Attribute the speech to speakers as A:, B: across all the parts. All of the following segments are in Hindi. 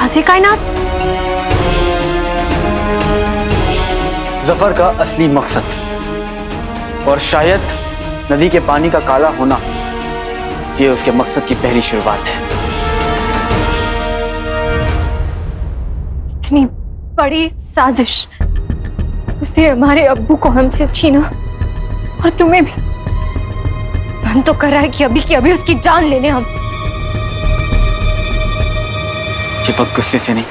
A: से कायनात?
B: जफर का असली मकसद और शायद नदी के पानी का काला होना, ये उसके मकसद की पहली शुरुआत है।
A: इतनी बड़ी साजिश उसने हमारे अब्बू को हमसे छीना और तुम्हें भी। मन तो कर रहा है कि अभी उसकी जान ले लें हम।
B: ये वक्त गुस्से से नहीं,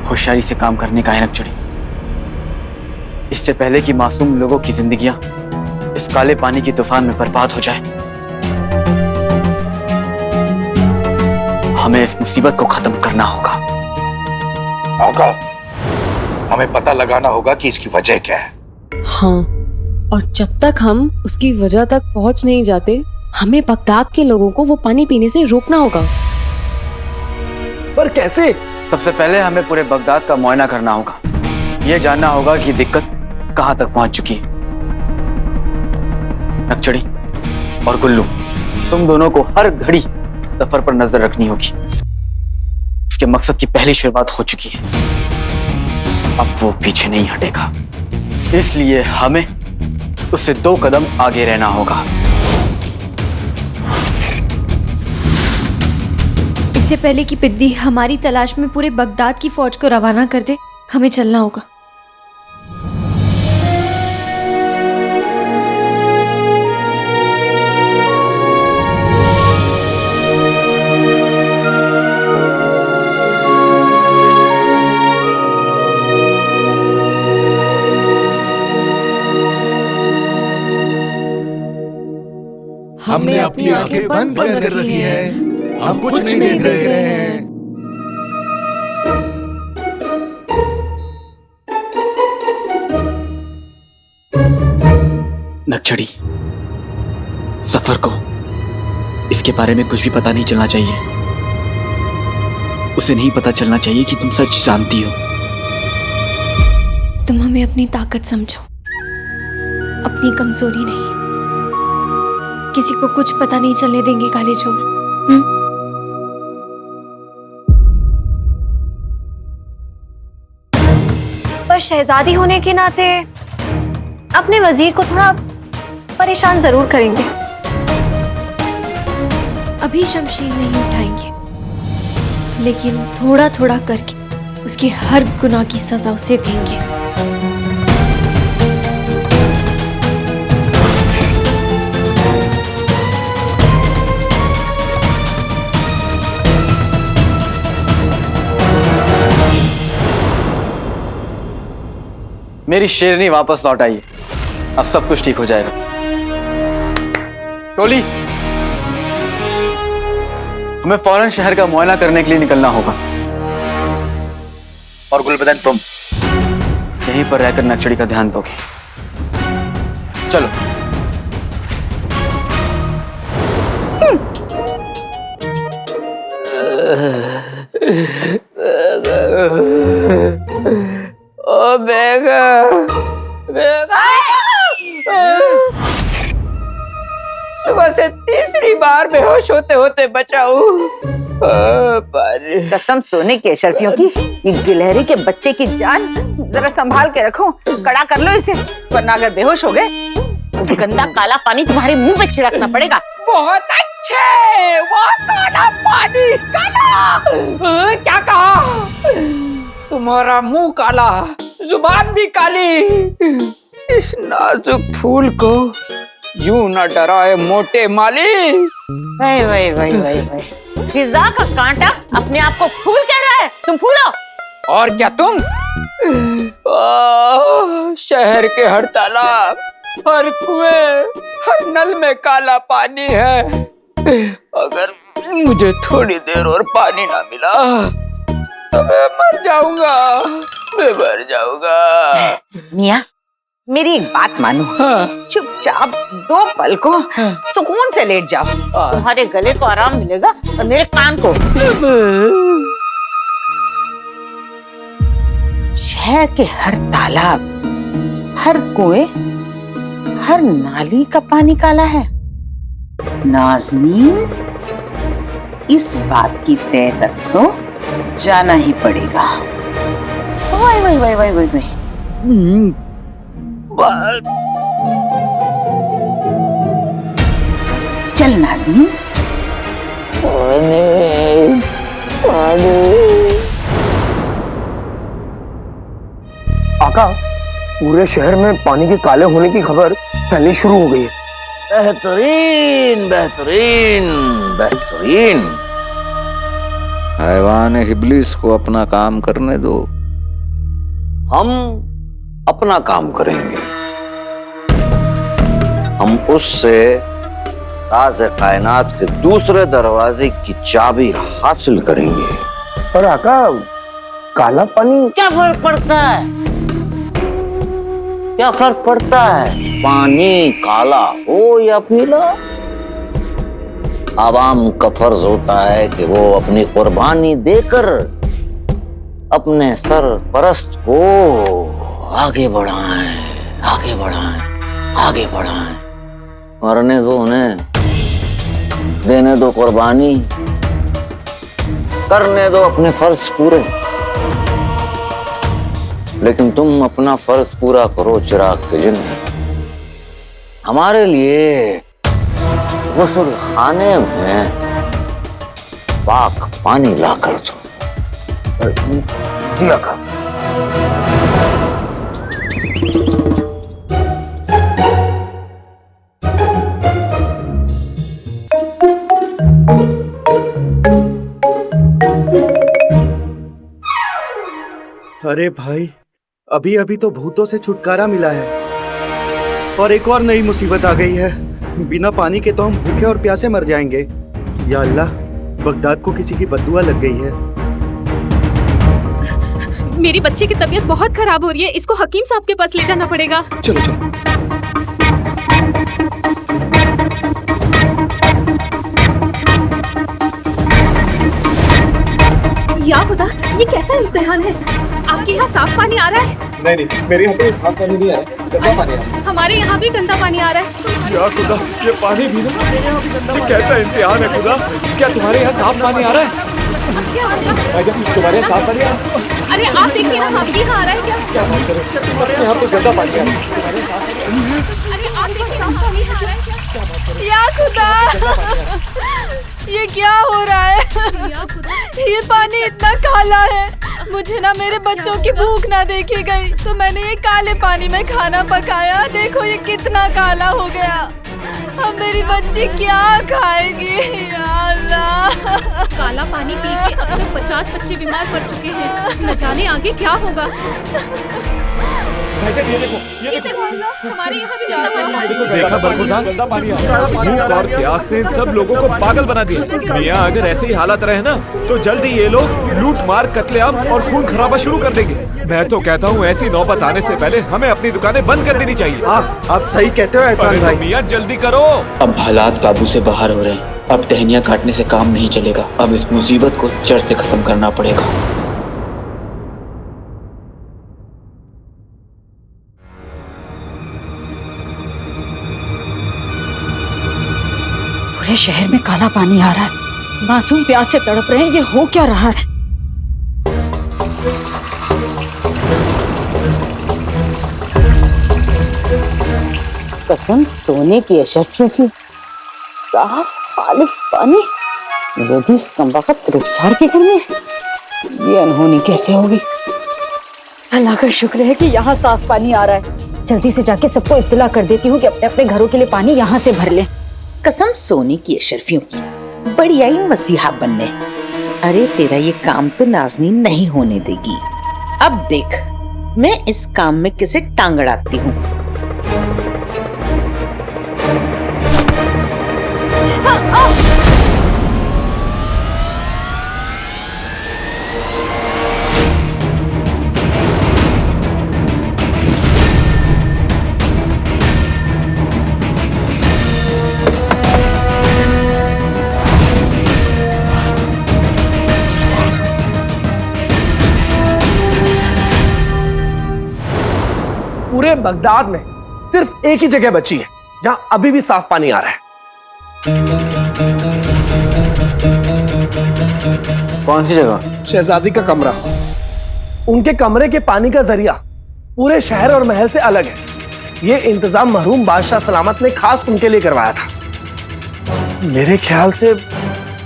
B: होशियारी से काम करने का है नक्चड़ी। इससे पहले कि मासूम लोगों की जिंदगियां इस काले पानी के तूफान में बर्बाद हो जाए, हमें इस मुसीबत को खत्म करना होगा।
C: आका, हमें पता लगाना होगा कि इसकी वजह क्या है।
D: हाँ, और जब तक हम उसकी वजह तक पहुंच नहीं जाते, हमें बगदाद के लोगों को वो पानी पीने से रोकना होगा।
B: पर कैसे? सबसे पहले हमें पूरे बगदाद का मुआयना करना होगा। यह जानना होगा कि दिक्कत कहां तक पहुंच चुकी है। नक्चड़ी और गुल्लू, तुम दोनों को हर घड़ी सफर पर नजर रखनी होगी। उसके मकसद की पहली शुरुआत हो चुकी है, अब वो पीछे नहीं हटेगा। इसलिए हमें उससे 2 कदम आगे रहना होगा।
A: इससे पहले कि पिद्दी हमारी तलाश में पूरे बगदाद की फौज को रवाना कर दे, हमें चलना होगा।
E: हमने अपनी आंखें बंद कर रखी है, हम कुछ नहीं देख रहे हैं।
B: नक्चड़ी, सफर को इसके बारे में कुछ भी पता नहीं चलना चाहिए। उसे नहीं पता चलना चाहिए कि तुम सच जानती हो।
A: तुम हमें अपनी ताकत समझो, अपनी कमजोरी नहीं। किसी को कुछ पता नहीं चलने देंगे काले चोर। पर शहजादी होने के नाते अपने वजीर को थोड़ा परेशान जरूर करेंगे। अभी शमशीर नहीं उठाएंगे, लेकिन थोड़ा थोड़ा करके उसकी हर गुनाह की सजा उसे देंगे।
B: मेरी शेरनी वापस लौट आई है, अब सब कुछ ठीक हो जाएगा। टोली, हमें फौरन शहर का मुआयना करने के लिए निकलना होगा। और गुलबदन, तुम यहीं पर रहकर नक्चड़ी का ध्यान दोगे। चलो।
F: ओ बेगा, बेगा, सुबह से तीसरी बार बेहोश होते होते बचाऊ।
G: कसम सोने की अशरफियों की, ये गिलहरी के बच्चे की जान जरा संभाल के रखो। कड़ा कर लो इसे, वरना अगर बेहोश हो गए तो गंदा काला पानी तुम्हारे मुंह पे छिड़कना पड़ेगा।
F: बहुत अच्छे, वो काला पानी, काला। क्या कहा? तुम्हारा मुंह काला, जुबान भी काली। इस नाजुक फूल को यूं न डराए मोटे माली।
G: वही वही वही वही वही, फिजा का कांटा अपने आप को फूल कह रहा है, तुम फूलो।
F: और क्या तुम? शहर के हर तालाब, हर कुएं, हर नल में काला पानी है। अगर मुझे थोड़ी देर और पानी ना मिला तो मैं मर जाऊंगा, मैं मर जाऊंगा।
G: मियाँ, मेरी एक बात मानो।
F: हाँ।
G: चुपचाप 2 पल को सुकून से लेट जाओ, तुम्हारे गले को आराम मिलेगा और मेरे कान को। शहर के हर तालाब, हर कुएं, हर नाली का पानी काला है। नाज़नीन, इस बात की तय तक तो जाना ही पड़ेगा। वही वही वही वही वही वही। चल नाज़नीन।
H: आका, पूरे शहर में पानी के काले होने की खबर फैलनी शुरू हो गई है।
F: बेहतरीन बेहतरीन बेहतरीन। हैवान इब्लिस को अपना काम करने दो, हम अपना काम करेंगे। हम उससे राज़ कायनात के दूसरे दरवाजे की चाबी हासिल करेंगे।
H: पर आका, काला पानी
G: क्या फर्क पड़ता है? क्या फर्क पड़ता है? पानी काला हो या पीला, आवाम का फर्ज होता है कि वो अपनी कुर्बानी देकर अपने सरपरस्त को आगे बढ़ाएं, आगे बढ़ाएं, आगे बढ़ाएं। मरने दो उन्हें, देने दो कुर्बानी, करने दो अपने फर्ज पूरे। लेकिन तुम अपना फर्ज पूरा करो चिराग के जिन्न। हमारे लिए गुस्ल खाने में पाक पानी ला कर दो।
H: जी आका। अरे भाई, अभी अभी तो भूतों से छुटकारा मिला है और एक और नई मुसीबत आ गई है। बिना पानी के तो हम भूखे और प्यासे मर जाएंगे। या अल्लाह, बगदाद को किसी की बद्दुआ लग गई है।
I: मेरी बच्ची की तबीयत बहुत खराब हो रही है, इसको हकीम साहब के पास ले जाना पड़ेगा।
E: चलो चलो।
I: या खुदा, ये कैसा इम्तिहान है? आपके यहाँ साफ पानी आ रहा है?
E: नहीं, मेरे यहाँ पे साफ पानी नहीं आ रहा है, गंदा पानी आ रहा है।
I: हमारे यहाँ भी गंदा पानी आ रहा है।
E: या खुदा, ये पानी भी ना, ये कैसा इम्तिहान है खुदा? क्या तुम्हारे यहाँ साफ पानी आ रहा है?
I: अब क्या होगा?
E: तुम्हारे यहाँ साफ पानी आ रहा है?
I: अरे आप देखिए ना, आपके यहाँ आ रहा है क्या?
E: सबके यहाँ पे गंदा पानी आ रहा है।
I: अरे आप देखिए, साफ पानी आ रहा है क्या?
J: या खुदा, ये क्या हो रहा है? ये पानी इतना काला है। मुझे ना मेरे बच्चों की भूख ना देखी गई तो मैंने ये काले पानी में खाना पकाया। देखो ये कितना काला हो गया। अब मेरी बच्ची क्या खाएगी? या अल्लाह।
I: काला पानी पी के अब तक 50 बच्चे बीमार पड़ चुके हैं। न जाने आगे क्या होगा। ये देखो, हमारे यहाँ भी गंदा पानी आ रहा है।
E: देखा बरखुरदार, गंदा पानी आ रहा है। भूख और प्यास ने इन सब लोगों को पागल बना दिया। मियां, अगर ऐसे ही हालात रहे ना तो जल्दी ये लोग लूट मार, कत्लेआम और खून खराबा शुरू कर देंगे। मैं तो कहता हूँ ऐसी नौबत आने से पहले हमें अपनी दुकानें बंद कर देनी चाहिए।
H: आप सही कहते हो एहसान भाई।
E: मियां जल्दी करो।
B: अब हालात काबू से बाहर हो रहे हैं। अब टहनियां काटने से काम नहीं चलेगा। अब इस मुसीबत को जड़ से खत्म करना पड़ेगा।
J: पूरे शहर में काला पानी आ रहा है। मासूम प्यास से तड़प रहे हैं। ये हो क्या रहा है?
G: कसम सोने की अशरफियों की, साफ खालिस पानी, वो भी इस कमबख्त रुखसार के घर में। ये अनहोनी कैसे होगी?
J: अल्लाह का शुक्र है कि यहाँ साफ पानी आ रहा है। जल्दी से जाके सबको इत्तला कर देती हूँ कि अपने अपने घरों के लिए पानी यहाँ से भर लें।
G: कसम सोने की अशरफियों की, बड़ी आई मसीहा बनने। अरे तेरा ये काम तो नाज़नीन नहीं होने देगी। अब देख मैं इस काम में किसे टांग अड़ाती हूँ।
H: पूरे बगदाद में सिर्फ एक ही जगह बची है जहां अभी भी साफ पानी आ रहा है।
B: कौन सी जगह?
K: शहजादी का कमरा। उनके कमरे के पानी का जरिया पूरे शहर और महल से अलग है। ये इंतजाम मरहूम बादशाह सलामत ने खास उनके लिए करवाया था। मेरे ख्याल से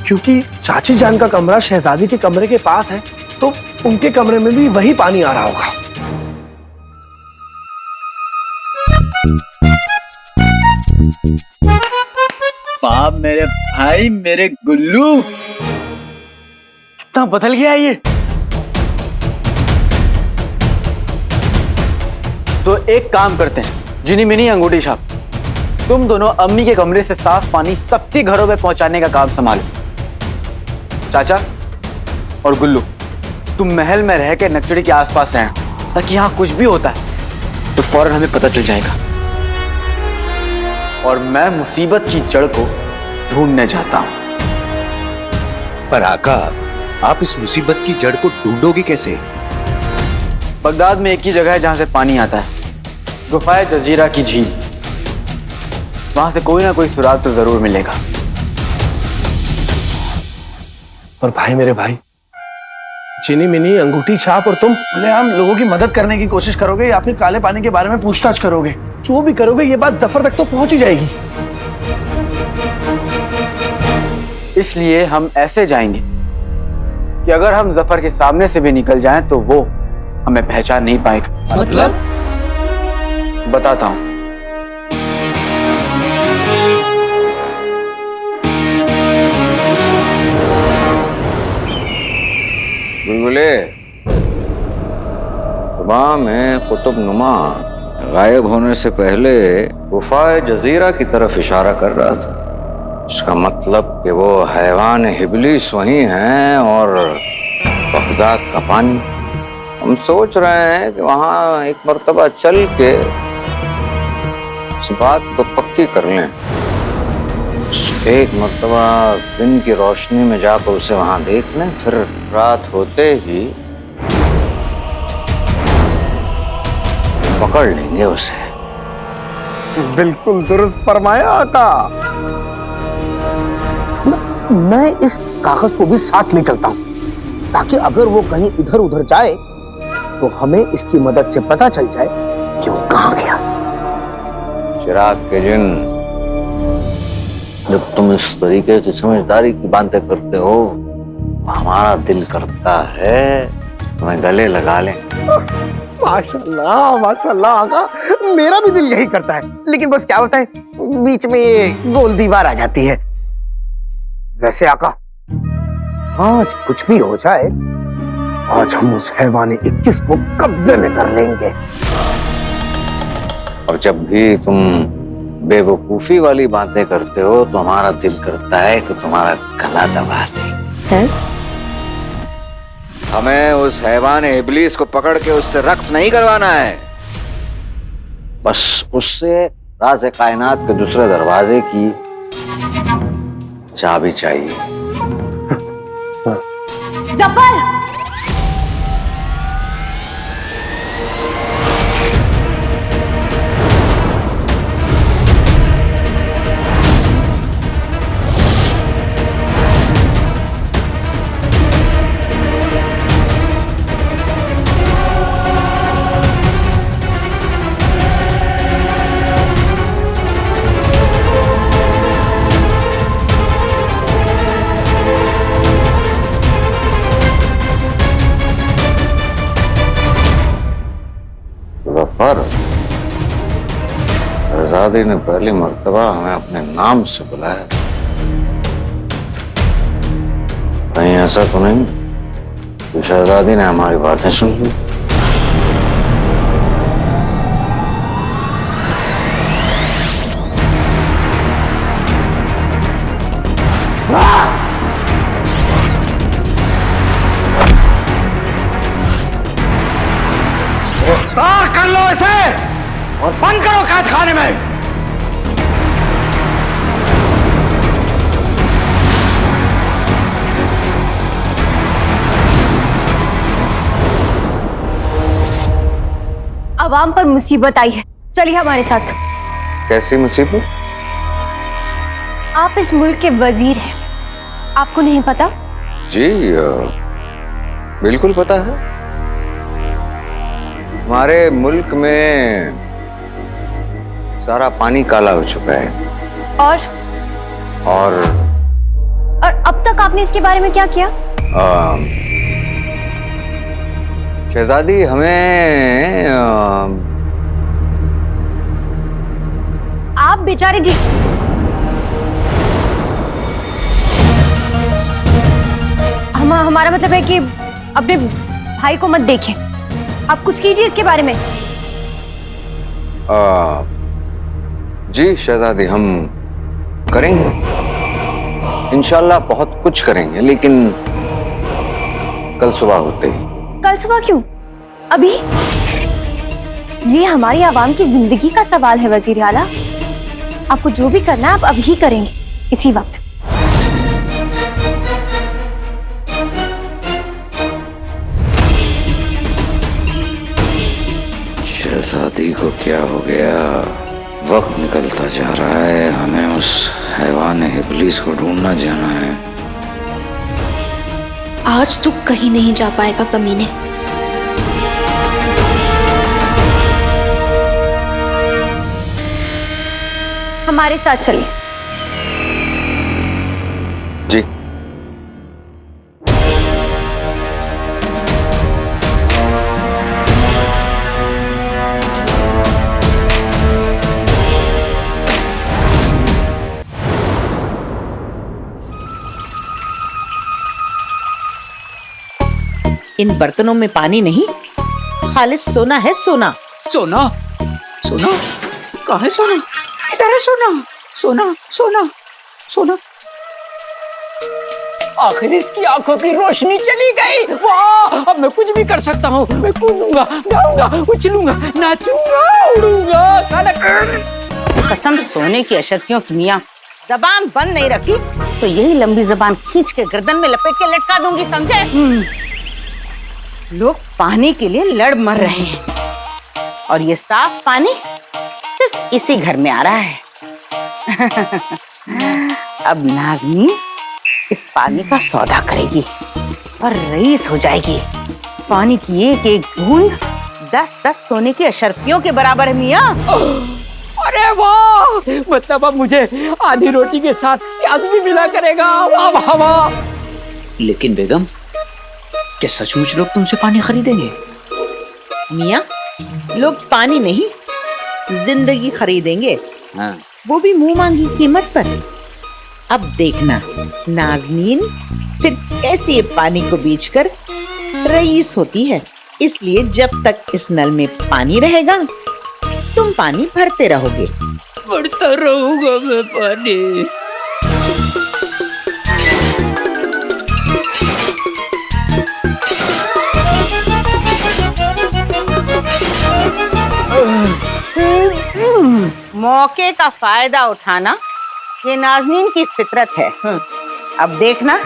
K: क्योंकि चाची जान का कमरा शहजादी के कमरे के पास है, तो उनके कमरे में भी वही पानी आ रहा होगा।
B: बाप मेरे भाई, मेरे गुल्लू, कितना बदल गया ये। तो एक काम करते हैं, जिनी मिनी अंगूठी छाप, तुम दोनों अम्मी के कमरे से साफ पानी सबके घरों में पहुंचाने का काम संभालो। चाचा और गुल्लू, तुम महल में रह के नकचड़ी के आसपास रहना, ताकि यहाँ कुछ भी होता है तो फौरन हमें पता चल जाएगा। और मैं मुसीबत की जड़ को ढूंढने जाता हूं।
C: पर आका, आप इस मुसीबत की जड़ को ढूंढोगे कैसे?
B: बगदाद में एक ही जगह है जहां से पानी आता है, गुफाए जजीरा की झील। वहां से कोई ना कोई सुराग तो जरूर मिलेगा।
K: और भाई, मेरे भाई, चिनी मिनी अंगूठी छाप और तुम खुलेआम लोगों की मदद करने की कोशिश करोगे या फिर काले पानी के बारे में पूछताछ करोगे? जो भी करोगे ये बात जफर तक तो पहुंच ही जाएगी।
B: इसलिए हम ऐसे जाएंगे कि अगर हम जफर के सामने से भी निकल जाएं तो वो हमें पहचान नहीं पाएगा।
C: मतलब?
B: बताता हूं।
G: बुलबुले, सुबह में कुतुब नुमा गायब होने से पहले गुफाए जजीरा की तरफ इशारा कर रहा था। इसका मतलब कि वो हैवान इब्लीस वहीं हैं और बगदाद का पानी। हम सोच रहे हैं कि वहां एक मर्तबा चल के इस बात को पक्की कर लें। एक मर्तबा दिन की रोशनी में जाकर उसे वहां देख लें, फिर रात होते ही पकड़ लेंगे उसे।
K: बिल्कुल दुरुस्त फरमाया आका।
L: मैं इस कागज को भी साथ ले चलता हूं, ताकि अगर वो कहीं इधर उधर जाए तो हमें इसकी मदद से पता चल जाए कि वो कहां गया।
G: चिराग के जिन, जब तुम इस तरीके की समझदारी की बातें करते हो, हमारा दिल करता है तुम्हें गले लगा लें।
L: माशाल्लाह माशाल्लाह आका, मेरा भी दिल यही करता है, लेकिन बस क्या होता है, बीच में ये गोल दीवार आ जाती है। वैसे आका, आज कुछ भी हो जाए, आज हम उस हैवान 21 को कब्जे में कर लेंगे।
G: और जब भी तुम बेवकूफी वाली बातें करते हो तो हमारा दिल करता है कि तुम्हारा गला दबा दे। हमें उस हैवान इब्लीस को पकड़ के उससे रक्स नहीं करवाना है, बस उससे राज़े कायनात के दूसरे दरवाजे की चाबी चाहिए।
A: जफर!
G: शहजादी ने पहली मर्तबा हमें अपने नाम से बुलाया। कहीं ऐसा तो नहीं कि शहजादी ने हमारी बातें सुन ली?
L: गिरफ्तार कर लो इसे और बंद करो कैद खाने में।
A: अवाम पर मुसीबत आई है, चलिए हमारे साथ।
G: कैसी मुसीबत?
A: आप इस मुल्क के वजीर हैं, आपको नहीं पता?
M: जी बिल्कुल पता है। हमारे मुल्क में सारा पानी काला हो चुका है। और
A: अब तक आपने इसके बारे में क्या किया?
M: शहजादी हमें
A: आप बेचारे जी, हमारा मतलब है कि अपने भाई को मत देखें, आप कुछ कीजिए इसके बारे में।
M: जी शहजादी हम करेंगे, इंशाल्लाह बहुत कुछ करेंगे, लेकिन कल सुबह होते ही।
A: कल सुबह क्यों? अभी? ये हमारी आवाम की जिंदगी का सवाल है वजीर आला। आपको जो भी करना है आप अभी करेंगे, इसी वक्त।
M: शहजादी को क्या हो गया? वक्त निकलता जा रहा है, हमें उस हैवान इब्लीस को ढूंढना जाना है।
I: आज तू कहीं नहीं जा पाएगा कमीने।
A: हमारे साथ चलिए।
M: जी
N: इन बर्तनों में पानी नहीं, खालिस सोना है, सोना।
F: सोना? सोना? कहाँ है सोना? इधर है सोना। सोना सोना सोना। आखिर इसकी आंखों की रोशनी चली गई। वाह, अब मैं कुछ भी कर सकता हूँ। मैं कूदूंगा, गाऊंगा, उछलूंगा, नाचूंगा, उड़ूंगा।
N: कसम सोने की अशर्फियों की मियां, जबान बंद नहीं रखी तो यही लंबी जबान खींच के गर्दन में लपेट के लटका दूंगी, समझे? लोग पानी के लिए लड़ मर रहे हैं और ये साफ पानी सिर्फ इसी घर में आ रहा है। अब नाज़नीन इस पानी का सौदा करेगी और रईस हो जाएगी। पानी की एक एक बूंद 10-10 सोने की अशर्फियों के बराबर है मियां।
F: अरे वाह, मतलब अब मुझे आधी रोटी के साथ प्याज भी मिला करेगा। वाह वाह वाह।
O: लेकिन बेगम, क्या सचमुच लोग तुमसे पानी खरीदेंगे?
N: मियां, लोग पानी नहीं जिंदगी खरीदेंगे।
O: हाँ।
N: वो भी मुंह मांगी कीमत पर। अब देखना नाज़नीन फिर कैसे ये पानी को बेचकर रईस होती है। इसलिए जब तक इस नल में पानी रहेगा तुम पानी भरते रहोगे।
F: भरता रहूंगा मैं पानी।
N: मौके का फायदा उठाना ये नाज़नीन की फितरत है। अब देखना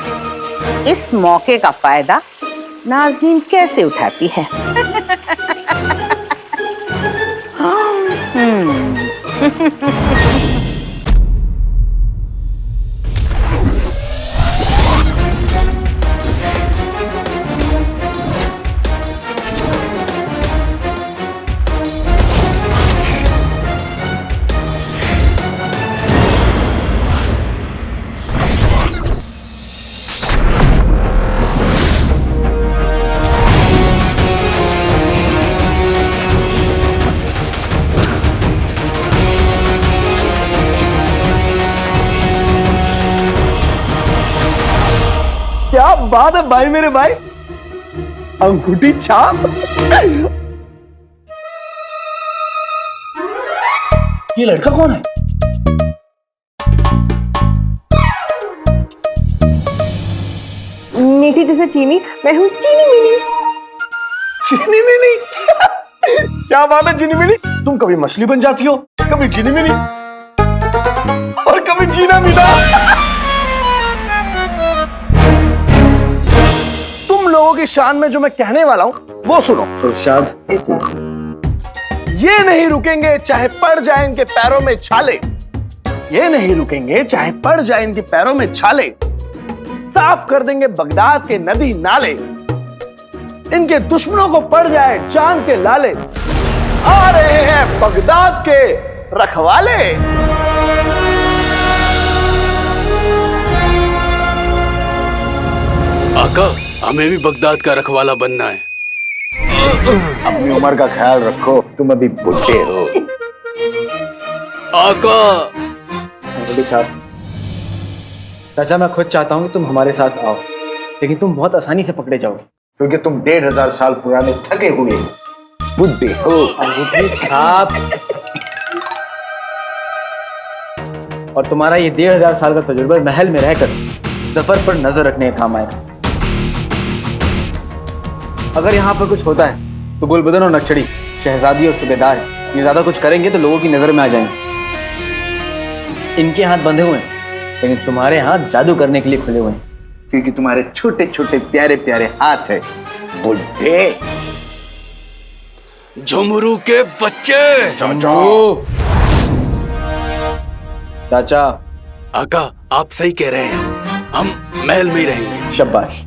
N: इस मौके का फायदा नाज़नीन कैसे उठाती है।
K: क्या बात है भाई, मेरे भाई, अंगूठी छाप। ये लड़का कौन है?
J: मीठी जैसे चीनी, मैं हूँ चीनी मिनी।
K: चीनी मिनी? क्या बात है चीनी मिनी, तुम कभी मछली बन जाती हो, कभी चीनी मिनी और कभी जीना मीना। तुम लोगों की शान में जो मैं कहने वाला हूं वो सुनो। इरशाद। ये नहीं रुकेंगे चाहे पड़ जाए इनके पैरों में छाले। ये नहीं रुकेंगे चाहे पड़ जाए इनके पैरों में छाले। साफ कर देंगे बगदाद के नदी नाले, इनके दुश्मनों को पड़ जाए चांद के लाले। आ रहे हैं बगदाद के रखवाले।
P: आका, हमें भी बगदाद का रखवाला बनना है।
C: अपनी उम्र का ख्याल रखो, तुम अभी बूढ़े हो।
P: आका।
B: साहब, चाचा मैं खुद चाहता हूँ कि तुम हमारे साथ आओ, लेकिन तुम बहुत आसानी से पकड़े जाओगे,
C: क्योंकि तुम 1500 साल पुराने थके हुए बुद्धे हो।
B: अंगूठी छाप और तुम्हारा ये 1500 साल का तजुर्बा महल में रहकर सफर पर नजर रखने का काम आएगा। अगर यहाँ पर कुछ होता है तो गुलबदन और नक्शड़ी, शहजादी और सूबेदार ये ज्यादा कुछ करेंगे तो लोगों की नजर में आ जाएंगे। इनके हाथ बंधे हुए हैं, लेकिन तुम्हारे हाथ जादू करने के लिए खुले हुए हैं,
C: क्योंकि तुम्हारे छोटे छोटे प्यारे प्यारे हाथ है बुढ़े।
P: झुमरू के बच्चे।
B: चाचा।
P: आका, आप सही कह रहे हैं, हम महल में ही रहेंगे।
B: शाबाश।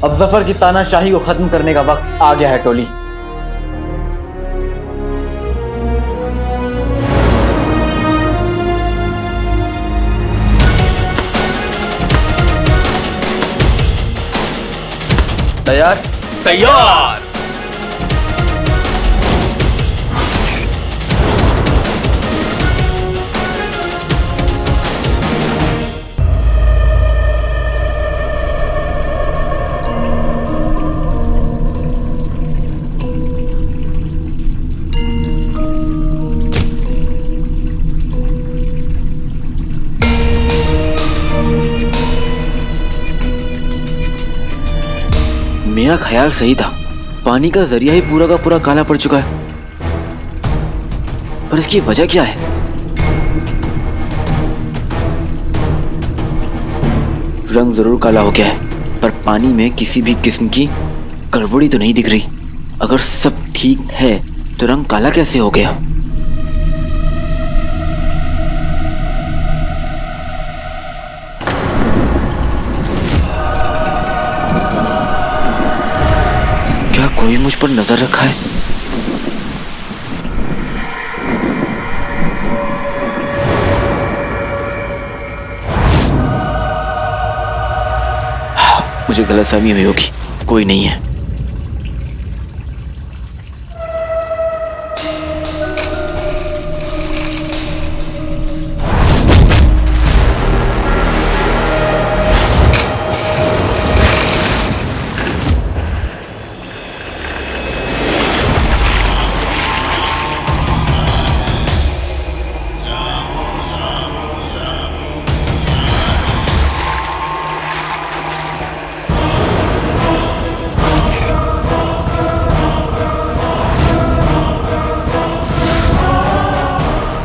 B: अब जफर की तानाशाही को खत्म करने का वक्त आ गया है टोली। तैयार?
P: तैयार।
B: मेरा ख्याल सही था, पानी का जरिया ही पूरा का पूरा काला पड़ चुका है, पर इसकी वजह क्या है? रंग जरूर काला हो गया है, पर पानी में किसी भी किस्म की गड़बड़ी तो नहीं दिख रही। अगर सब ठीक है तो रंग काला कैसे हो गया? क्या कोई मुझ पर नजर रखा है? मुझे गलतफहमी हुई होगी, कोई नहीं है।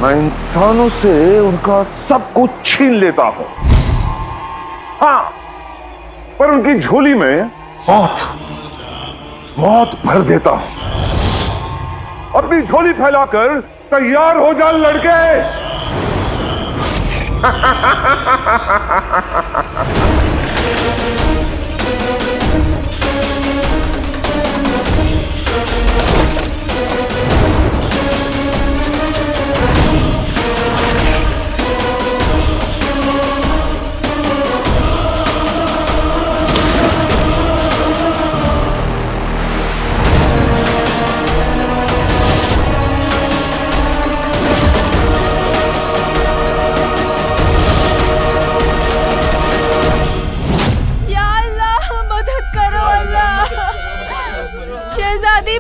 C: मैं इंसानों से उनका सब कुछ छीन लेता हूं, हाँ, पर उनकी झोली में मौत भर देता हूं। अपनी झोली फैलाकर तैयार हो जा लड़के।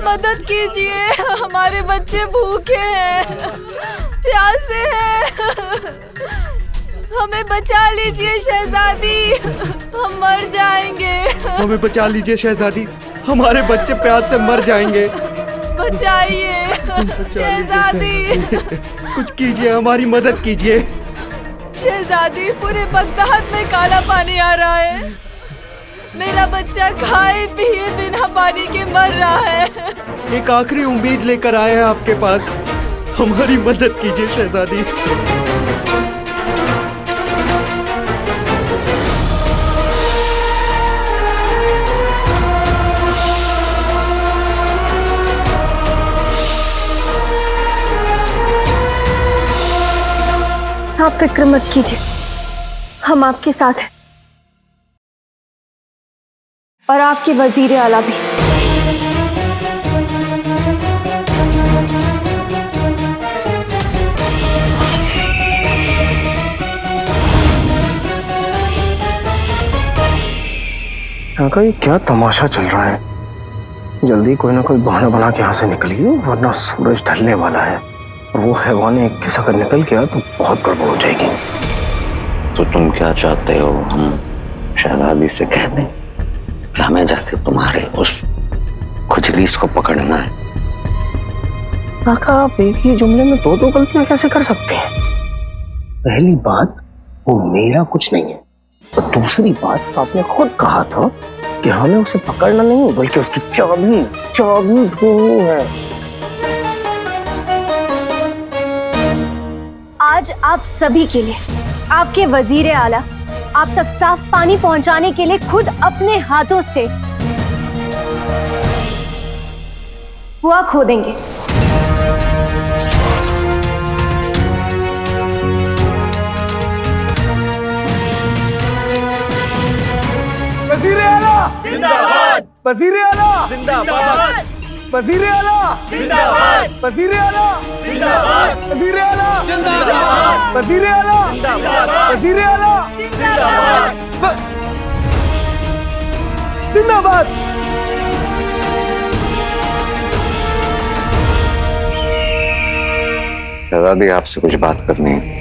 J: मदद कीजिए, हमारे बच्चे भूखे हैं, प्यासे हैं, हमें बचा लीजिए शहजादी, हम मर जाएंगे।
H: हमें बचा लीजिए शहजादी, हमारे बच्चे प्यास से मर जाएंगे।
J: बचाइए शहजादी,
H: कुछ कीजिए, हमारी मदद कीजिए।
J: शहजादी, पूरे बगदाद में काला पानी आ रहा है, मेरा बच्चा खाए पिए बिना पानी के मर रहा है।
H: एक आखिरी उम्मीद लेकर आए हैं आपके पास, हमारी मदद कीजिए शहजादी।
A: आप फिक्र मत कीजिए, हम आपके साथ हैं और आपके वजीर आला भी।
L: यहाँ का ये क्या तमाशा चल रहा है? जल्दी कोई ना कोई बहाना बना के यहाँ से निकलिए, वरना सूरज ढलने वाला है और वो हैवान एक किस अगर निकल गया तो बहुत गड़बड़ हो जाएगी।
G: तो तुम क्या चाहते हो, हम शहजादी से कह दें कि हमें जाके तुम्हारे उस खुजलीस को पकड़ना है?
L: काका, आप एक ही जुमले में दो गलतियां कैसे कर सकते हैं? पहली बात, वो मेरा कुछ नहीं है, और दूसरी बात, आपने खुद कहा था कि हमें उसे पकड़ना नहीं बल्कि उसकी चाबी ढूंढनी है।
A: आज आप सभी के लिए आपके वजीर आला आप तक साफ पानी पहुंचाने के लिए खुद अपने हाथों से कुआं खोदेंगे।
K: वजीर आला
F: जिंदाबाद,
K: वजीर आला
F: जिंदाबाद,
K: वजीर आला
F: जिंदाबाद,
K: वजीर आला
F: जिंदाबाद,
K: वजीर आला
F: जिंदाबाद,
K: वजीर आला
F: जिंदाबाद,
K: वजीर आला
F: जिंदाबाद,
K: जिंदाबाद।
G: शहजादी, आपसे कुछ बात करनी है।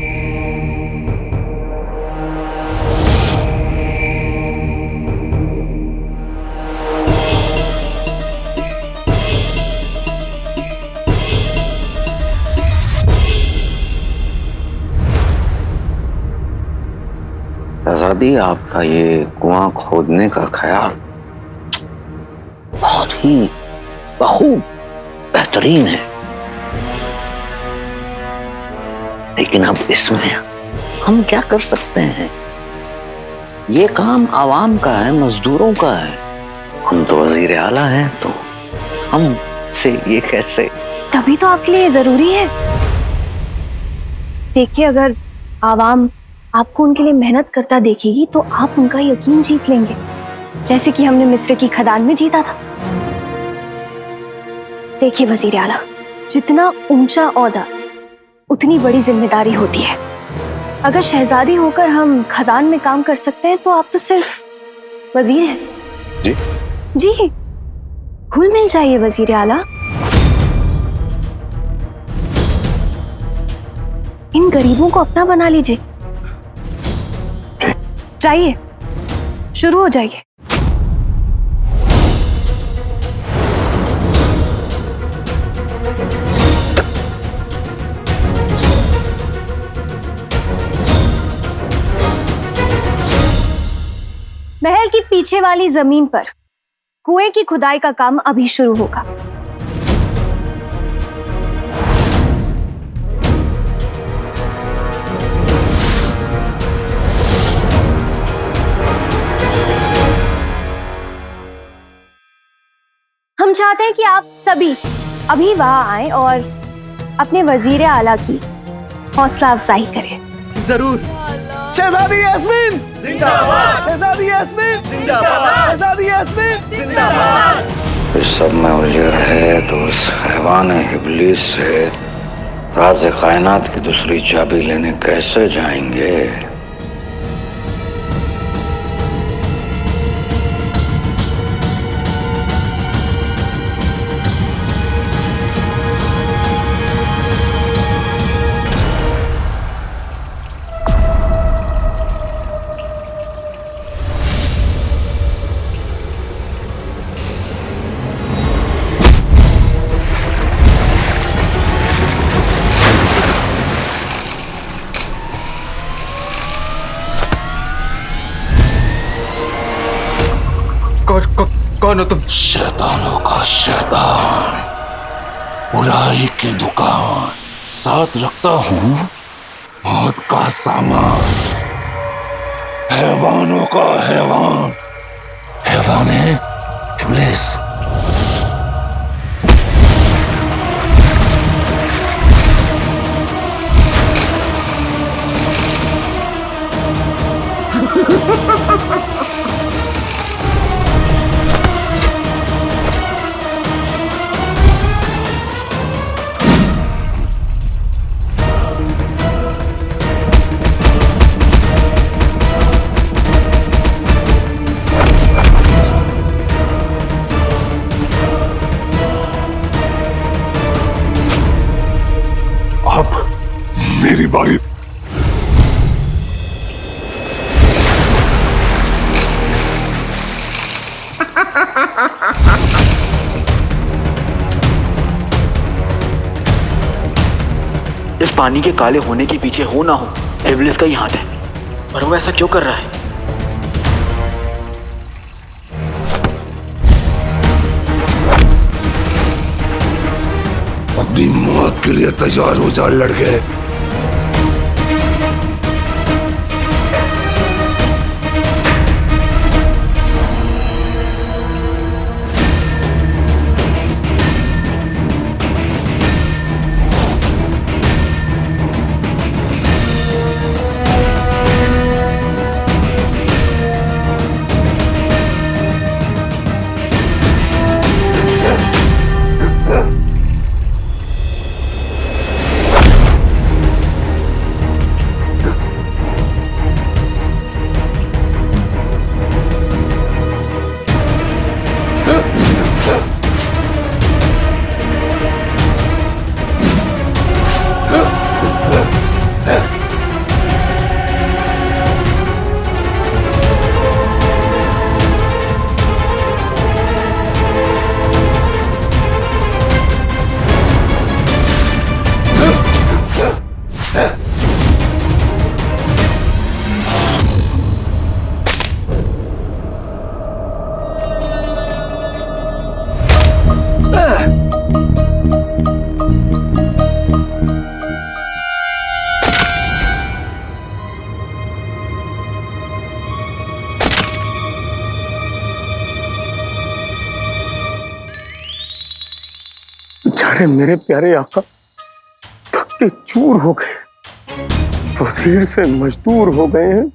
G: शहजादी, आपका ये कुआं खोदने का ख्याल बहुत ही बखूब बेहतरीन है, लेकिन अब इसमें हम क्या कर सकते हैं? ये काम आवाम का है, मजदूरों का है। हम तो वजीर आला हैं, तो हम से ये कैसे?
A: तभी तो आपके लिए जरूरी है। देखिए, अगर आवाम आपको उनके लिए मेहनत करता देखेगी तो आप उनका यकीन जीत लेंगे, जैसे कि हमने मिस्र की खदान में जीता था। देखिए वजीर आला, जितना ऊंचा ओहदा उतनी बड़ी जिम्मेदारी होती है। अगर शहजादी होकर हम खदान में काम कर सकते हैं तो आप तो सिर्फ वजीर हैं।
G: जी
A: जी, घुल मिल जाइए वजीर आला। इन गरीबों को अपना बना लीजिए। जाइए, शुरू हो जाइए। महल की पीछे वाली जमीन पर कुएं की खुदाई का काम अभी शुरू होगा। हम चाहते हैं कि आप सभी अभी वहां आए और अपने वजीर आला की हौसला अफजाई करें।
P: जरूर।
K: शहजादी यास्मीन
F: जिंदाबाद,
K: शहजादी यास्मीन
F: जिंदाबाद,
K: शहजादी यास्मीन
F: जिंदाबाद।
M: इस सब में उलझे रहे तो उस हैवान इब्लीस से राज कायनात की दूसरी चाबी लेने कैसे जाएंगे?
P: कौन हो तुम?
M: शैतानों का शैतान, बुराई की दुकान, साथ रखता हूँ मौत का सामान, हैवानों का हैवान, हैवान है इब्लीस।
C: अब मेरी बारी।
B: इस पानी के काले होने के पीछे हो ना हो इब्लिस का ही हाथ है, और वो ऐसा क्यों कर रहा है?
C: अपनी मौत के लिए तैयार हो जा लड़के।
L: बेचारे मेरे प्यारे आका थक के चूर हो गए, वजीर से मजदूर हो गए हैं।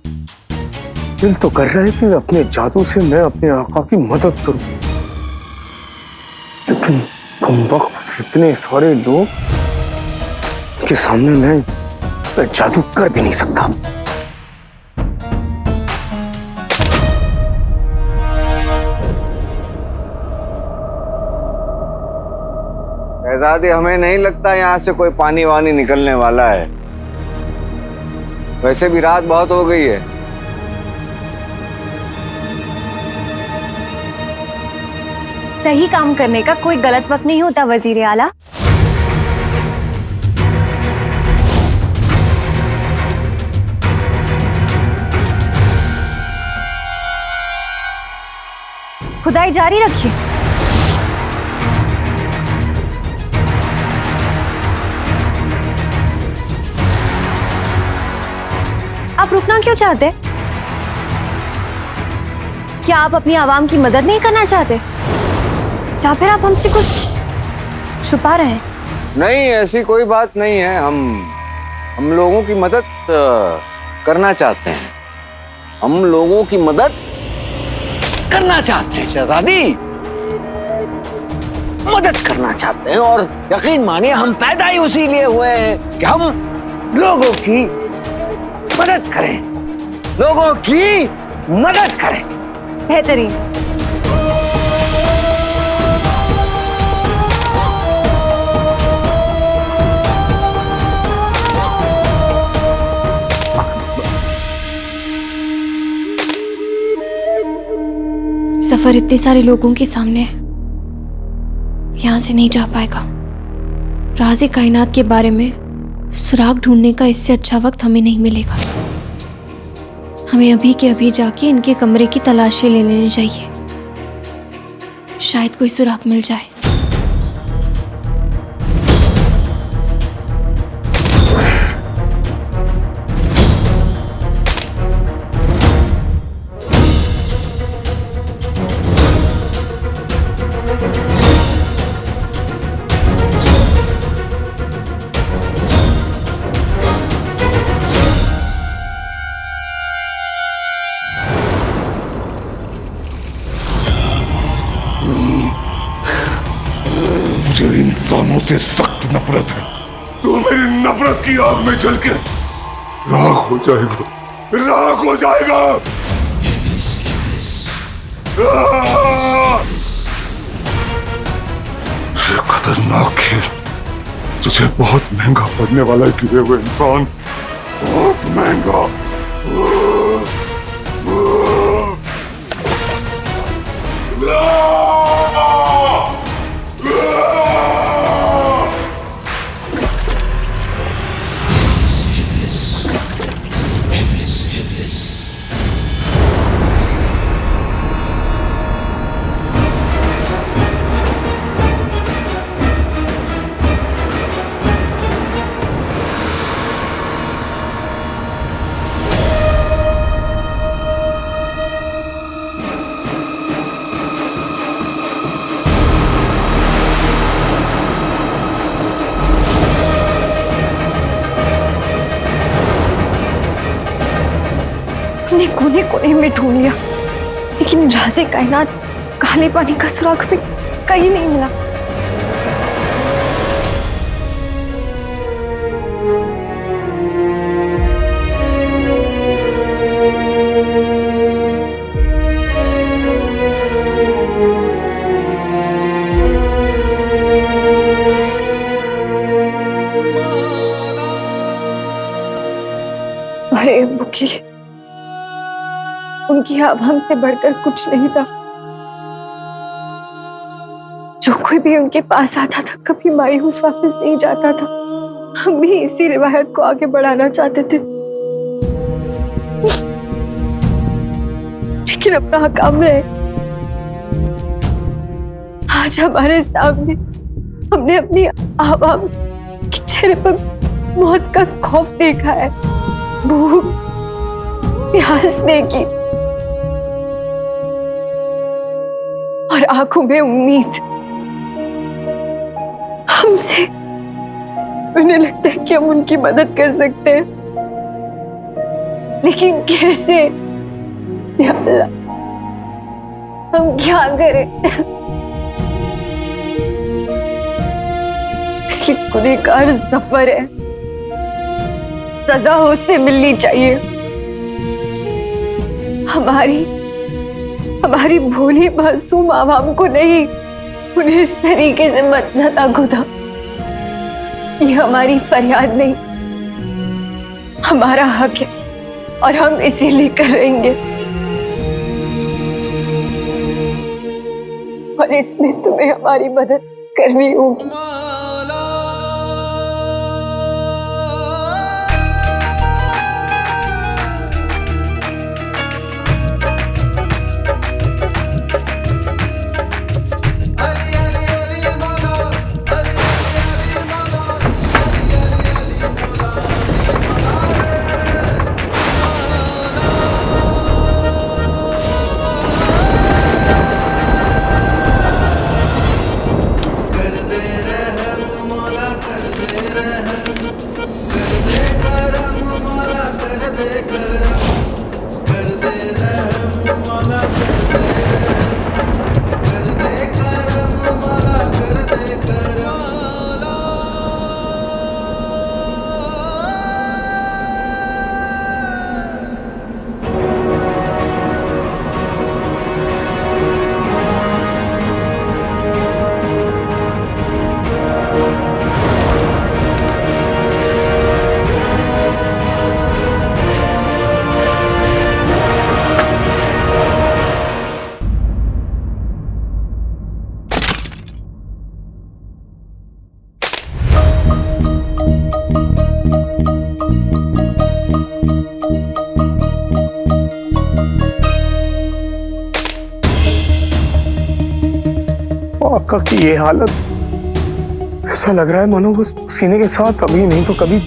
L: दिल तो कर रहा है कि अपने जादू से मैं अपने आका की मदद करूं, लेकिन कमबख्त इतने सारे लोग के सामने मैं जादू कर भी नहीं सकता।
Q: शहजादी, हमें नहीं लगता यहाँ से कोई पानी वानी निकलने वाला है। वैसे भी रात बहुत हो गई है।
A: सही काम करने का कोई गलत वक्त नहीं होता वजीर आला। खुदाई जारी रखिए। आप रुकना क्यों चाहते? क्या आप अपनी आवाम की मदद नहीं करना चाहते, या फिर आप हमसे कुछ छुपा रहे हैं?
Q: नहीं, ऐसी कोई बात नहीं है। हम लोगों की मदद करना चाहते हैं।
G: हम लोगों की मदद करना चाहते हैं शहजादी, मदद करना चाहते हैं। और यकीन मानिए हम पैदा ही उसी लिए हुए हैं कि हम लोगों की मदद करें, लोगों की मदद करें।
A: बेहतरीन। सफर इतने सारे लोगों के सामने यहां से नहीं जा पाएगा। राज़े कायनात के बारे में सुराग ढूंढने का इससे अच्छा वक्त हमें नहीं मिलेगा। हमें अभी के अभी जाके इनके कमरे की तलाशी ले लेनी चाहिए, शायद कोई सुराग मिल जाए।
C: इंसानों से सख्त नफरत है तो मेरी नफरत की आग में जल के राख हो जाएगा, राख हो जाएगा। ये खतरनाक खेल तुझे बहुत महंगा पड़ने वाला है गिरे हुए इंसान, बहुत महंगा।
A: हमने कोने कोने में ढूंढ लिया, लेकिन राज़े कायनात काले पानी का सुराग भी कहीं नहीं मिला। अरे अब्बू के लिए उनकी आवाम से बढ़कर कुछ नहीं था। जो कोई भी उनके पास आता था कभी मायूस वापस नहीं जाता था। हम भी इसी रिवायत को आगे बढ़ाना चाहते थे, लेकिन अब नाकाम रहे। आज हमारे सामने हमने अपनी आवाम के चेहरे पर मौत का खौफ देखा है, भूख प्यास देखी और आंखों में उम्मीद। हमसे उन्हें लगता है कि हम उनकी मदद कर सकते हैं, लेकिन कैसे? या अल्लाह, हम क्या करें? इसलिए गुनहगार जफर है, सजा उससे मिलनी चाहिए। हमारी भोली मासूम आवाम को नहीं, उन्हें इस तरीके से मत सता खुदा। ये हमारी फरियाद नहीं, हमारा हक है और हम इसीलिए करेंगे। और इसमें तुम्हें हमारी मदद करनी होगी।
K: आका की ये हालत, ऐसा लग रहा है मानो उस पसीने के साथ अभी नहीं तो कभी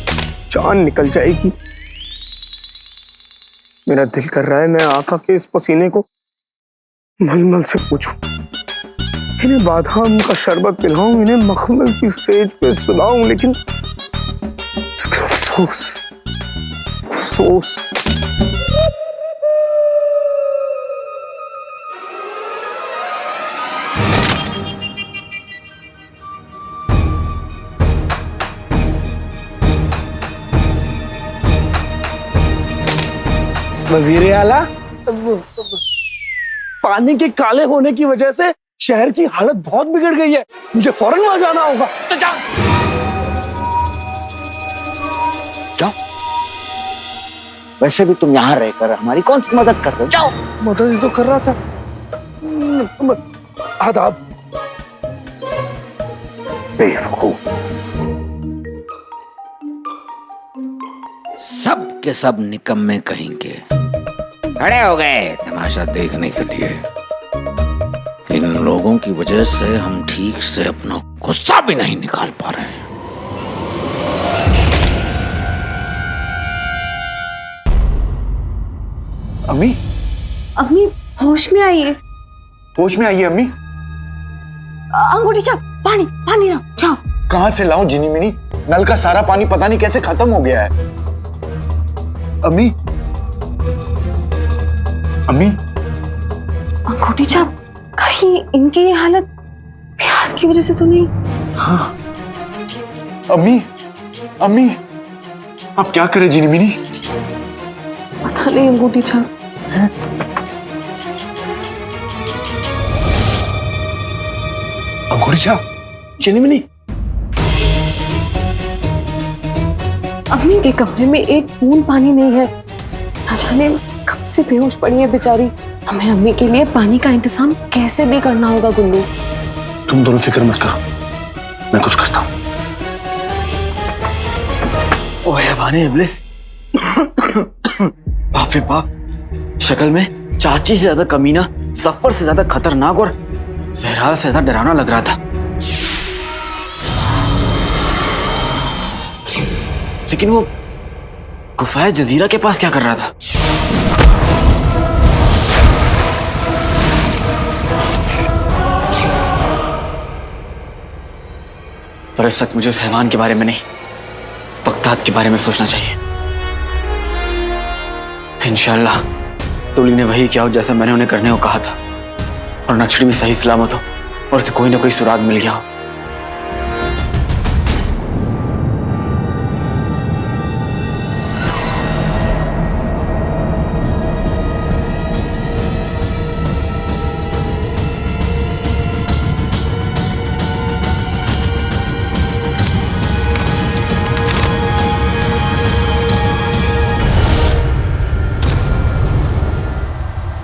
K: जान निकल जाएगी। मेरा दिल कर रहा है मैं आका के इस पसीने को मलमल से पूछूं, इन्हें बादाम का शरबत पिलाऊं, इन्हें मखमल की सेज पे सुलाऊं, लेकिन अफसोस अफसोस। वजीर आला, पानी के काले होने की वजह से शहर की हालत बहुत बिगड़ गई है, मुझे फौरन वहां जाना होगा। तो जाओ
G: जाओ। वैसे भी तुम यहाँ रहकर हमारी कौन सी मदद कर रहे हो? जाओ।
K: मदद ही तो कर रहा था। आदाब।
G: बेवकूफ। सब के सब निकम्मे कहेंगे। खड़े हो गए तमाशा देखने के लिए। इन लोगों की वजह से हम ठीक से अपना गुस्सा भी नहीं निकाल पा रहे हैं।
Q: अम्मी,
A: अम्मी होश में आइए।
Q: होश में आइए अम्मी।
A: अंगूठी चाप, पानी पानी लाओ, जाओ।
Q: कहां से लाऊं जिनी मिनी? नल का सारा पानी पता नहीं कैसे खत्म हो गया है। अम्मी, अम्मी,
A: अंगूठी चाप, कहीं इनकी ये हालत प्यास की वजह से तो नहीं?
Q: हाँ। अम्मी, अम्मी, आप क्या करें जिनी मिनी?
A: पता नहीं अंगूठी छाप।
K: अंगूठी छाप, चिनीमिनी।
D: अम्मी के कमरे में एक बूंद पानी नहीं है। ना जाने कब से बेहोश पड़ी है बेचारी। हमें अम्मी के लिए पानी का इंतजाम कैसे भी करना होगा गुल्लू।
K: तुम दोनों फिक्र मत करो, मैं कुछ करता हूँ।
B: ओ हैवाने इब्लिस। बाप रे बाप, शक्ल में चाची से ज्यादा कमीना, सफर से ज्यादा खतरनाक और जहराल से ज्यादा डरावना लग रहा था। लेकिन वो गुफाए जजीरा के पास क्या कर रहा था? पर इस वक्त मुझे उस हैवान के बारे में नहीं, बगदाद के बारे में सोचना चाहिए। इंशाल्लाह तुली ने वही किया हो जैसा मैंने उन्हें करने को कहा था, और नक्शड़ी भी सही सलामत हो और उसे कोई ना कोई सुराग मिल गया हो।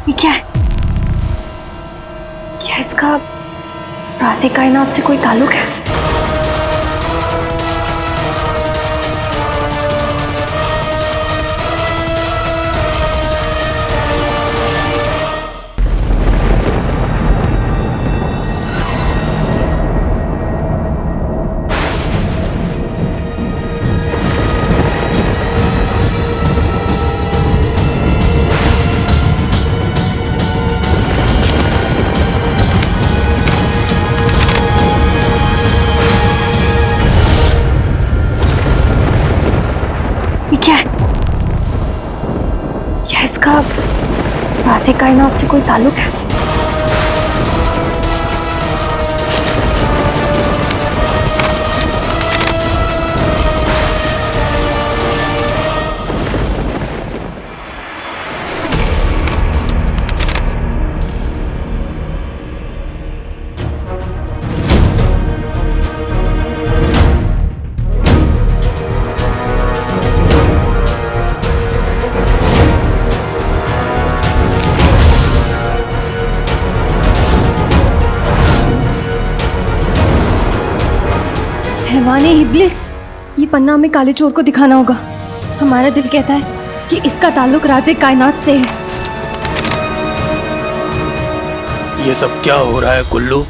A: ये क्या है? क्या इसका राज़े कायनात से कोई ताल्लुक है? क्या है? क्या इसका राज़े कायनात से कोई ताल्लुक है? हैवाने इब्लिस, ये पन्ना हमें काले चोर को दिखाना होगा। हमारा दिल कहता है कि इसका ताल्लुक राज़े कायनात से है।
P: ये सब क्या हो रहा है गुल्लू?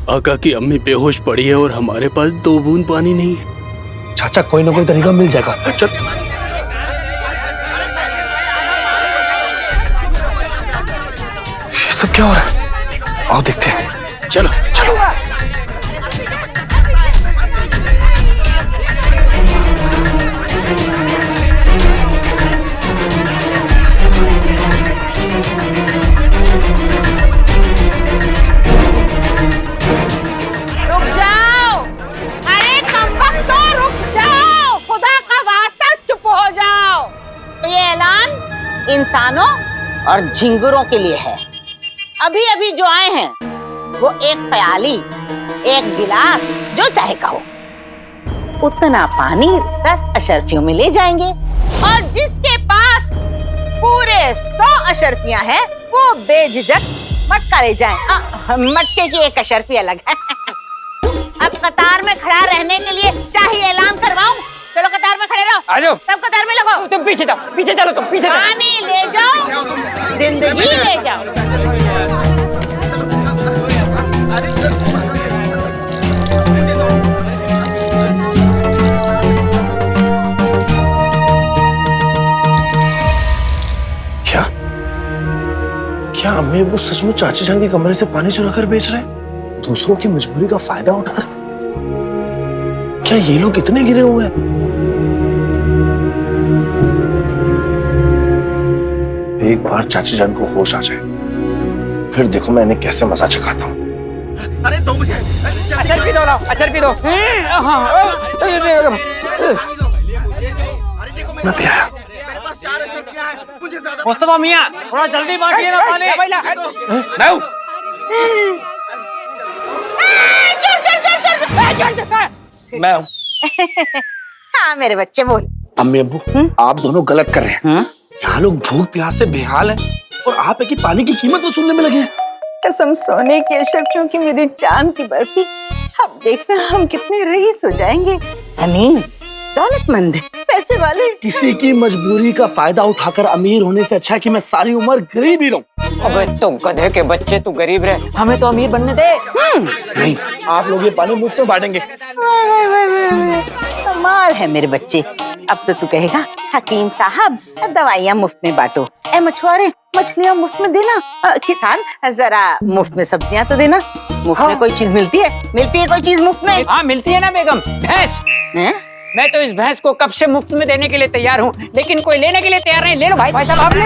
P: आका की अम्मी बेहोश पड़ी है और हमारे पास 2 बूंद पानी नहीं है।
K: चाचा कोई ना कोई तरीका मिल जाएगा। चल। ये सब क्या हो रहा है? आओ देखते हैं।
P: चलो
K: चलो।
N: रुक जाओ, अरे कमबख्त, तो रुक जाओ, खुदा का वास्ता चुप हो जाओ। ये ऐलान इंसानों और झिंगुरों के लिए है। अभी अभी जो आए हैं वो एक प्याली, एक गिलास, जो चाहे कहो, उतना पानी 10 अशर्फियों में ले जाएंगे। और जिसके पास पूरे 100 अशर्फियां हैं वो बेझिझक मटका ले जाए। मटके की 1 अशर्फी अलग है। अब कतार में खड़ा रहने के लिए शाही ऐलान करवाऊं? चलो कतार में खड़े रहो। आ जाओ। सब कतार में लगो।
F: तुम पीछे जाओ, पीछे चलो, तुम पीछे जाओ।
N: पानी ले जाओ, जिंदगी ले जाओ।
K: क्या अम्मी वो सचमुच चाची जान के कमरे से पानी चुरा कर बेच रहे हैं? दूसरों की मजबूरी का फायदा उठा रहे? क्या ये लोग इतने गिरे हुए हैं? एक बार चाची जान को होश आ जाए, फिर देखो मैं इन्हें कैसे मजा चखाता हूँ।
F: अरे 2 बजे अचर पी दो, अचर पी दो।
K: मैं भी आया।
F: मुस्तफा मियां, थोड़ा जल्दी बांटिए ना पानी।
K: मैं मैं हूँ।
N: हाँ मेरे बच्चे बोल।
K: अम्मी अब्बू आप दोनों गलत कर रहे हैं। यहाँ लोग भूख प्यास से बेहाल हैं और आप है कि पानी की कीमत वसूलने में लगे हैं।
N: कसम सोने की अशर्फियों की मेरी चांद की बर्फी, अब देखना हम कितने रईस हो जाएंगे। अमीन, दौलतमंद, पैसे वाले।
K: किसी की मजबूरी का फायदा उठाकर अमीर होने से अच्छा है कि मैं सारी उम्र गरीब ही रहूं।
F: अबे तुम गधे के बच्चे, तू गरीब रहे, हमें तो अमीर बनने दे।
K: नहीं, आप लोग ये पानी मुफ्त में बांटेंगे।
N: कमाल है मेरे बच्चे। अब तो तू कहेगा हकीम साहब दवाइयाँ मुफ्त में बांटो, ए मछुआरे मछलियाँ मुफ्त में देना, किसान जरा मुफ्त में सब्जियाँ तो देना। मुफ्त में कोई चीज मिलती है? मिलती है कोई चीज मुफ्त में?
F: हाँ मिलती है ना बेगम, भैंस। मैं तो इस भैंस को कब से मुफ्त में देने के लिए तैयार हूँ, लेकिन कोई लेने के लिए तैयार नहीं। ले लो भाई साहब, आप ले।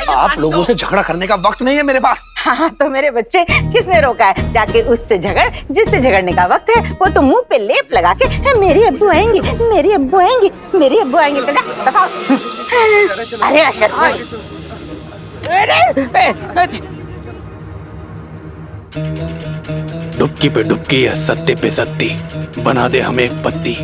K: आप लोगों से झगड़ा करने का वक्त नहीं है मेरे पास।
N: हाँ तो मेरे बच्चे, किसने रोका है? जाके उससे झगड़ जिससे झगड़ने का वक्त है। वो तो मुंह पे लेप लगा के मेरी अब्बू आएंगे, मेरी अब्बू आएंगे, मेरी अब्बू आएंगे। दफा। अरे अशरफ,
P: डुबकी पे डुबकी या सत्ते पे सत्ती, बना दे हमें एक पत्ती।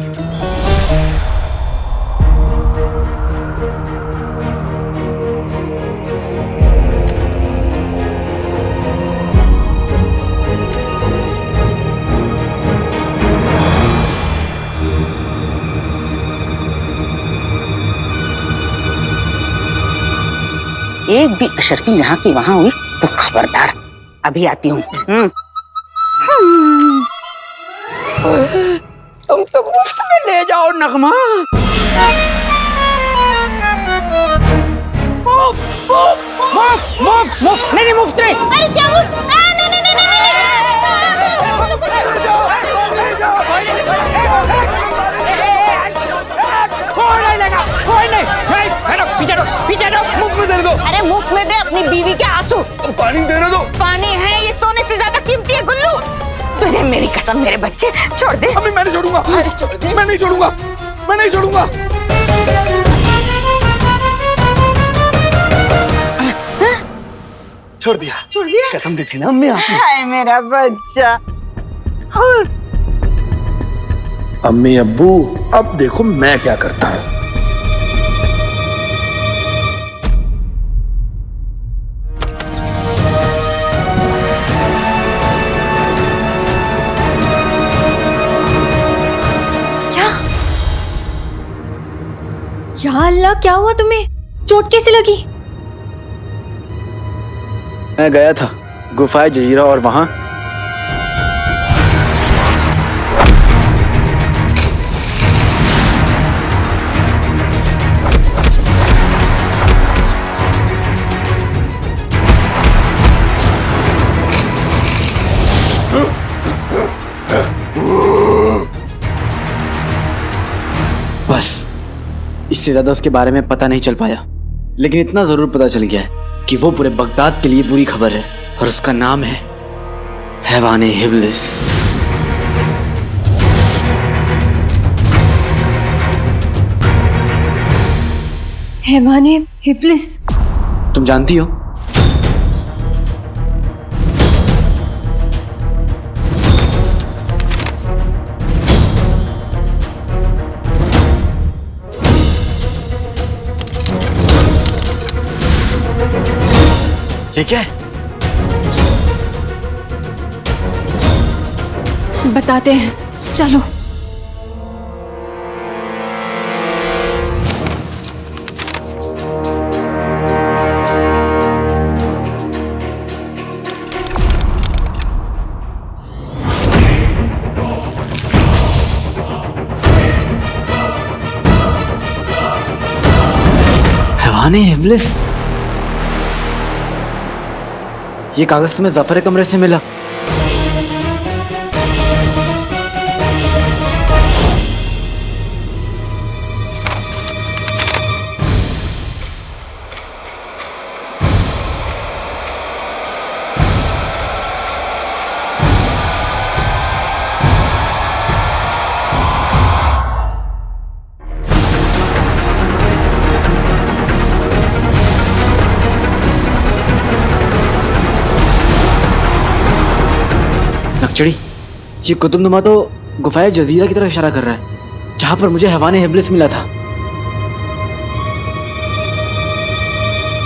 N: एक भी अशर्फी यहाँ की वहाँ हुई तो खबरदार, अभी आती हूँ।
F: तुम तो मुफ्त में ले जाओ नगमा। मुफ्त नहीं, मुफ्त नहीं।
N: अरे क्या मुफ्त?
F: मुफ्त में दे दो।
N: अरे मुफ्त में दे अपनी बीवी के आंसू।
K: पानी देने दो।
N: पानी है ये सोने से ज्यादा कीमती है गुल्लू। तुझे मेरी कसम मेरे बच्चे, छोड़ दे।
K: अभी मैं नहीं छोड़ूंगा।
N: अरे छोड़ दे।
K: मैं नहीं छोड़ूंगा, मैं नहीं छोड़ूंगा। छोड़ दिया,
N: छोड़ दिया।
K: कसम दी थी ना अम्मी आपने।
N: हाय मेरा बच्चा।
K: अम्मी अब्बू अब देखो मैं क्या करता हूँ।
A: या अल्लाह, क्या हुआ तुम्हें? चोट कैसे लगी?
B: मैं गया था गुफाए जजीरा और वहां बस इससे ज्यादा उसके बारे में पता नहीं चल पाया, लेकिन इतना जरूर पता चल गया है कि वो पूरे बगदाद के लिए बुरी खबर है और उसका नाम है हैवाने हिब्लिस।
A: हैवाने हिब्लिस?
B: तुम जानती हो ये क्या है?
D: बताते हैं, चलो।
B: हैवाने इब्लिस, ये कागज तुम्हें जफर कमरे से मिला? नक्चड़ी, ये कुतुबनुमा तो गुफाए जजीरा की तरफ इशारा कर रहा है, जहां पर मुझे हैवाने इब्लिस मिला था।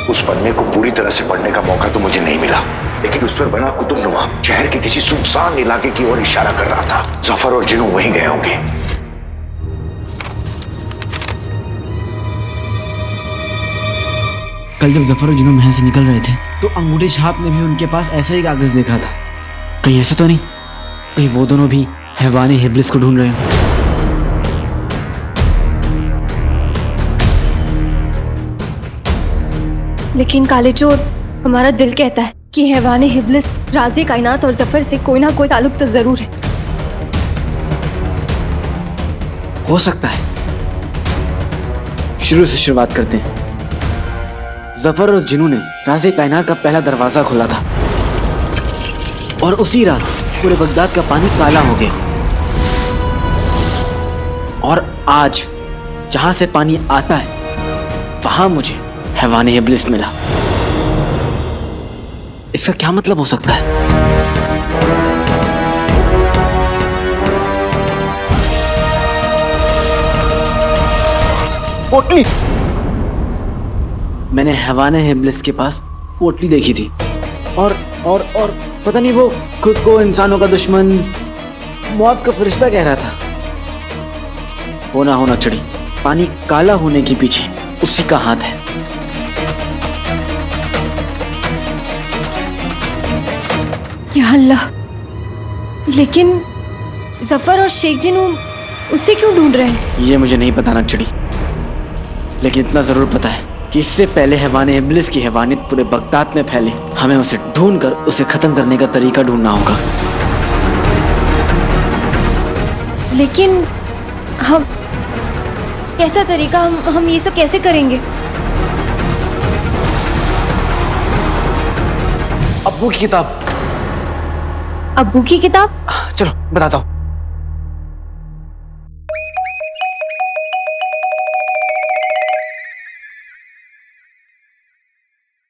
C: उस पन्ने को पूरी तरह से पढ़ने का मौका तो मुझे नहीं मिला, लेकिन उस पर बना कुतुबनुमा शहर के किसी सुनसान इलाके की ओर इशारा कर रहा था। जफर और जिनू वहीं गए होंगे।
B: कल जब जफर और जिनू महल से निकल रहे थे तो अंगूठे छाप ने भी उनके पास ऐसा ही कागज देखा था। कहीं ऐसे तो नहीं कहीं वो दोनों भी हैवाने इब्लिस को ढूंढ रहे हो?
A: लेकिन काले चोर, हमारा दिल कहता है कि हैवाने इब्लिस राज़े कायनात और जफर से कोई ना कोई ताल्लुक तो जरूर है।
B: हो सकता है। शुरू से शुरुआत करते हैं। जफर और जिनू ने राज़े कायनात का पहला दरवाजा खोला था और उसी रात पूरे बगदाद का पानी काला हो गया। और आज जहां से पानी आता है वहां मुझे हैवाने इब्लिस मिला। इसका क्या मतलब हो सकता है? पोटली! मैंने हैवाने इब्लिस के पास पोटली देखी थी और पता नहीं वो खुद को इंसानों का दुश्मन, मौत का फरिश्ता कह रहा था। हो ना हो नक्चड़ी, पानी काला होने के पीछे उसी का हाथ है।
A: या अल्लाह, लेकिन जफर और शेख जिनू उसे क्यों ढूंढ रहे हैं?
B: ये मुझे नहीं पता नक्चड़ी, लेकिन इतना जरूर पता है कि इससे पहले हैवाने इब्लिस की हैवानियत पूरे बगदाद में फैले, हमें उसे ढूंढकर उसे खत्म करने का तरीका ढूंढना होगा।
A: लेकिन हम कैसा तरीका, हम ये सब कैसे करेंगे?
B: अब्बू की किताब।
A: अब्बू की किताब?
B: चलो बताता हूँ।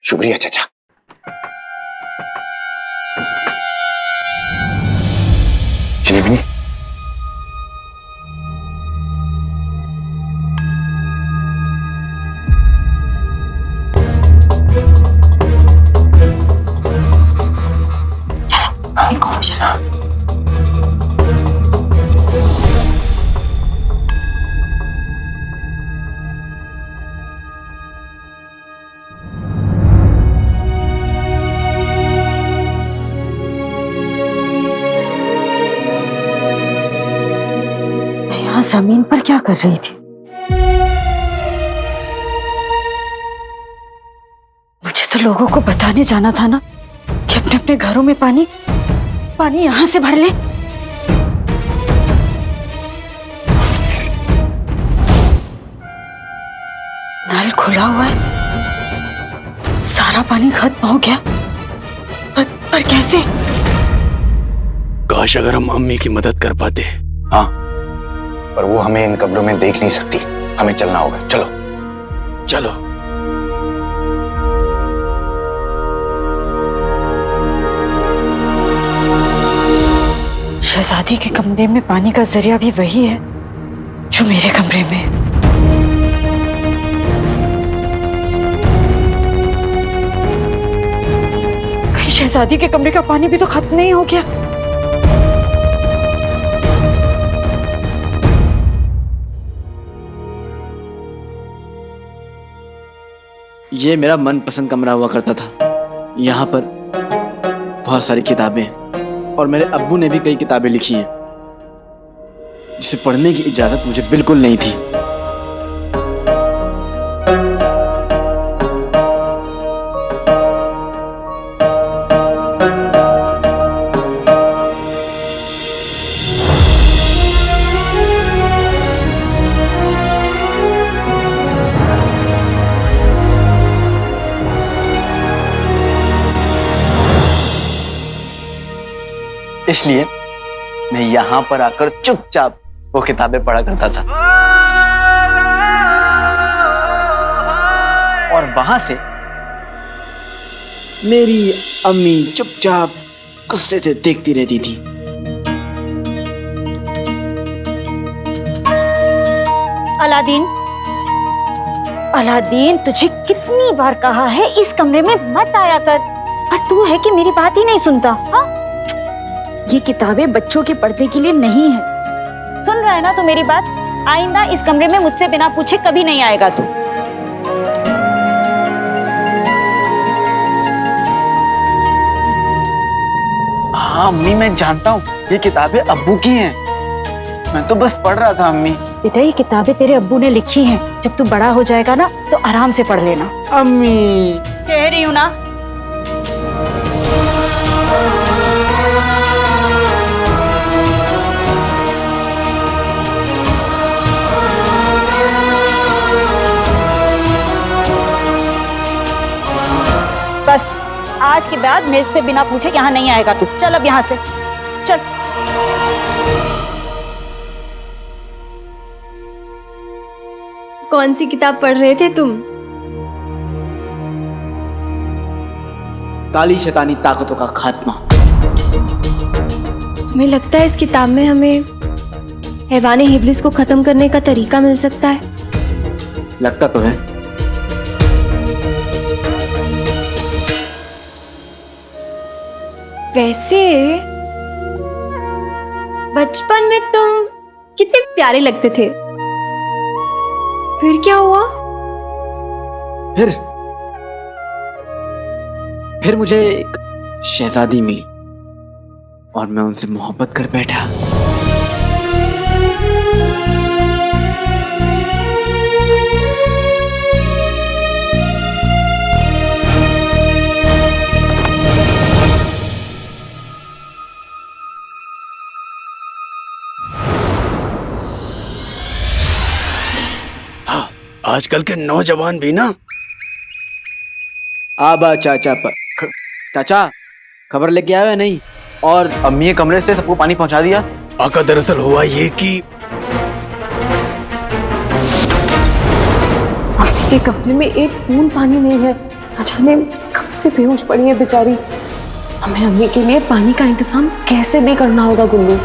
C: शुक्रिया चाचा। जलेबी
N: जमीन पर क्या कर रही थी? मुझे तो लोगों को बताने जाना था ना कि अपने अपने घरों में पानी यहां से भर ले। नल खुला हुआ है, सारा पानी खत्म हो गया। पर कैसे?
P: काश अगर हम अम्मी की मदद कर पाते।
C: हाँ, पर वो हमें इन कब्रों में देख नहीं सकती। हमें चलना होगा। चलो
P: चलो।
R: शहजादी के कमरे में पानी का जरिया भी वही है जो मेरे कमरे में है। कहीं शहजादी के कमरे का पानी भी तो खत्म नहीं हो गया।
B: ये मेरा मनपसंद कमरा हुआ करता था। यहाँ पर बहुत सारी किताबें हैं और मेरे अब्बू ने भी कई किताबें लिखी हैं जिसे पढ़ने की इजाजत मुझे बिल्कुल नहीं थी। इसलिए मैं यहाँ पर आकर चुपचाप वो किताबें पढ़ा करता था और वहां से मेरी अम्मी चुपचाप गुस्से से देखती रहती थी।
R: अलादीन, अलादीन, तुझे कितनी बार कहा है इस कमरे में मत आया कर, पर तू है कि मेरी बात ही नहीं सुनता। हाँ, ये किताबें बच्चों के पढ़ने के लिए नहीं है। सुन रहा है ना तू मेरी बात? आइंदा इस कमरे में मुझसे बिना पूछे कभी नहीं आएगा तू।
B: हाँ अम्मी, मैं जानता हूँ ये किताबें अब्बू की हैं। मैं तो बस पढ़ रहा था अम्मी।
R: बेटा, ये किताबें तेरे अब्बू ने लिखी हैं। जब तू बड़ा हो जाएगा ना तो आराम से पढ़ लेना।
B: अम्मी
R: कह रही हूँ ना। बस आज के बाद मेरे से बिना पूछे यहाँ नहीं आएगा तू। चल अब यहाँ से चल।
A: कौन सी किताब पढ़ रहे थे तुम?
B: काली शैतानी ताकतों का खात्मा।
A: तुम्हें लगता है इस किताब में हमें हैवाने इब्लिस को खत्म करने का तरीका मिल सकता है?
B: लगता तो है।
A: वैसे बचपन में तुम कितने प्यारे लगते थे। फिर क्या हुआ?
B: फिर मुझे एक शहजादी मिली और मैं उनसे मोहब्बत कर बैठा।
P: आजकल के नौजवान भी ना।
B: आबा चाचा चाचा खबर लेके आया नहीं? और अम्मी के कमरे से सबको पानी पहुंचा दिया?
P: आका, दरअसल हुआ ये कि
D: अम्मी के कमरे में एक बूंद पानी नहीं है। न जाने कब से बेहोश पड़ी है बेचारी। हमें अम्मी के लिए पानी का इंतजाम कैसे भी करना होगा गुल्लू।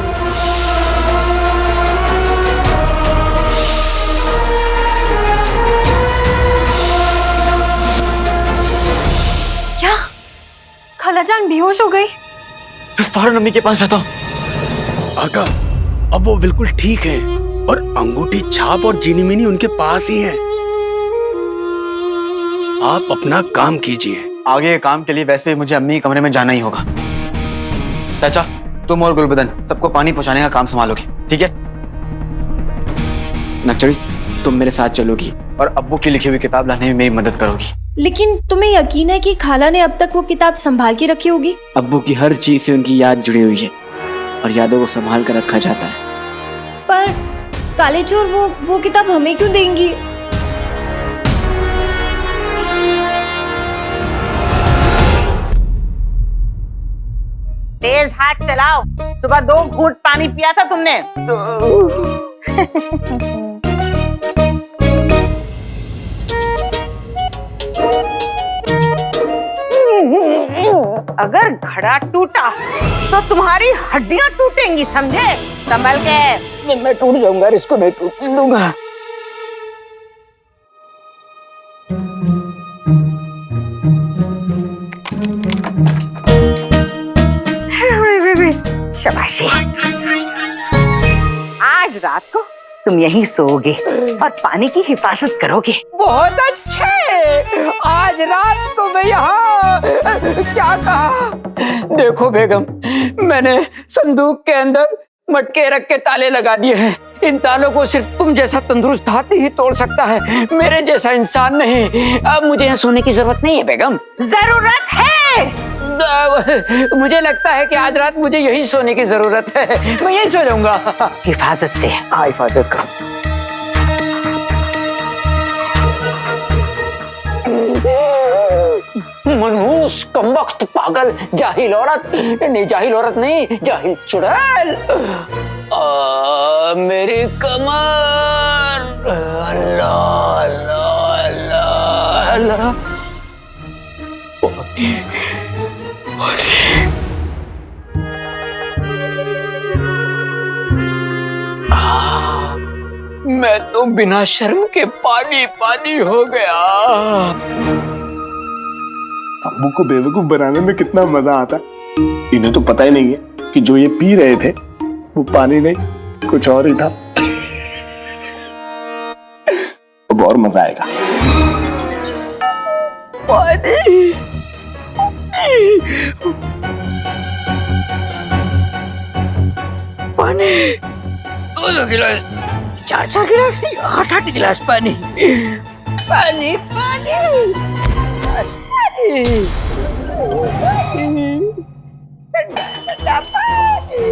A: खालाजान बेहोश हो गई?
B: फिर फौरन अम्मी के पास जाता हूँ।
P: आका, अब वो बिल्कुल ठीक हैं और अंगूठी छाप और चीनी मिनी उनके पास ही है। आप अपना काम कीजिए।
B: आगे के काम के लिए वैसे मुझे अम्मी के कमरे में जाना ही होगा। चाचा, तुम और गुलबदन सबको पानी पहुंचाने का काम संभालोगे, ठीक है? नक्चड़ी, तुम मेरे साथ चलोगी और अब्बू की लिखी हुई किताब लाने में मेरी मदद करोगी।
A: लेकिन तुम्हें यकीन है कि खाला ने अब तक वो किताब संभाल के रखी होगी?
B: अब्बू की हर चीज से उनकी याद जुड़ी हुई है और यादों को संभाल कर रखा जाता है।
A: पर काले चोर वो किताब हमें क्यों देंगी?
N: तेज हाथ चलाओ। सुबह 2 घूंट पानी पिया था तुमने। अगर घड़ा टूटा तो तुम्हारी हड्डियां टूटेंगी, समझे? संभल के।
F: मैं टूट जाऊंगा, इसको नहीं टूटने दूंगा।
N: शाबाशी। आज रात को तुम यहीं सोओगे और पानी की हिफाजत करोगे।
F: बहुत अच्छे, आज रात को मैं यहाँ क्या कहा? देखो बेगम, मैंने संदूक के अंदर मटके रख के ताले लगा दिए हैं। इन तालों को सिर्फ तुम जैसा तंदुरुस्त हाथी ही तोड़ सकता है, मेरे जैसा इंसान नहीं। अब मुझे यहाँ सोने की जरूरत नहीं है बेगम।
N: जरूरत है।
F: मुझे लगता है कि आज रात मुझे यही सोने की जरूरत है, मैं यही सो जाऊंगा।
N: हिफाजत से।
F: हाँ, हिफाजत करो। मनहूस, कमबख्त, पागल, जाहिल औरत नहीं, जाहिल औरत नहीं, जाहिल चुड़ैल। मेरी कमर। अल्लाह अल्लाह अल्लाह अल्लाह। मैं तो बिना शर्म के पानी पानी हो गया।
K: अम्मू को बेवकूफ बनाने में कितना मजा आता। इन्हें तो पता ही नहीं है कि जो ये पी रहे थे वो पानी नहीं, कुछ और ही था। अब और मजा आएगा।
F: पानी पानी 2 गिलास, 4 गिलास नहीं, 8 गिलास पानी। पानी पानी पानी ठंडा पानी।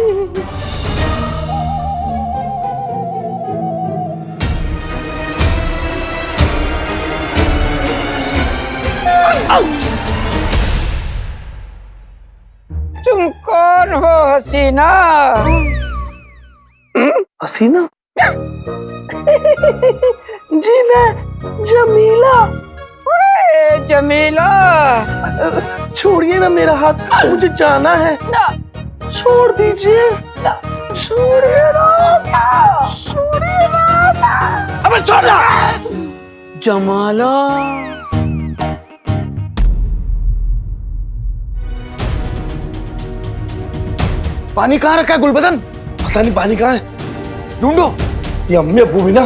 F: तुम कौन हो हसीना?
K: हसीना? जी मैं जमीला।
F: ओए जमीला,
K: छोड़िए ना मेरा हाथ, मुझे जाना है।
F: ना,
K: छोड़ दीजिए
F: ना, छोड़िए ना, छोड़िए ना।
K: अबे छोड़ ना।
F: जमाला,
C: पानी कहाँ रखा है गुलबदन?
K: पता नहीं पानी कहाँ है,
C: ढूंढो।
K: ये अम्मी अब्बू भी ना।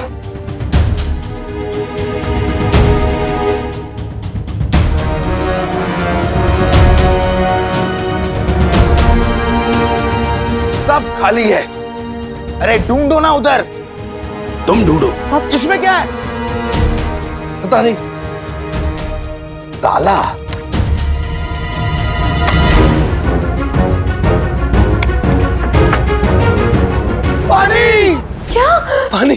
C: सब खाली है। अरे ढूंढो ना उधर।
P: तुम ढूंढो।
C: इसमें क्या है?
K: पता नहीं।
C: ताला। पानी।
K: क्या? पानी।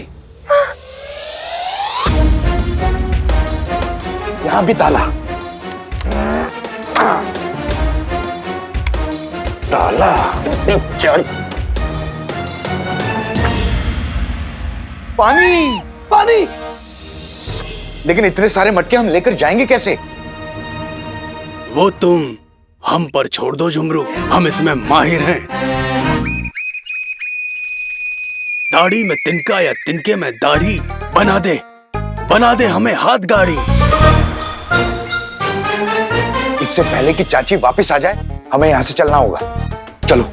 C: यहां भी ताला। ताला। चल। पानी।
K: पानी।
C: लेकिन इतने सारे मटके हम लेकर जाएंगे कैसे?
P: वो तुम हम पर छोड़ दो झुमरू, हम इसमें माहिर हैं। दाढ़ी में तिनका या तिनके में दाढ़ी, बना दे हमें हाथ गाड़ी।
C: इससे पहले कि चाची वापस आ जाए, हमें यहां से चलना होगा। चलो।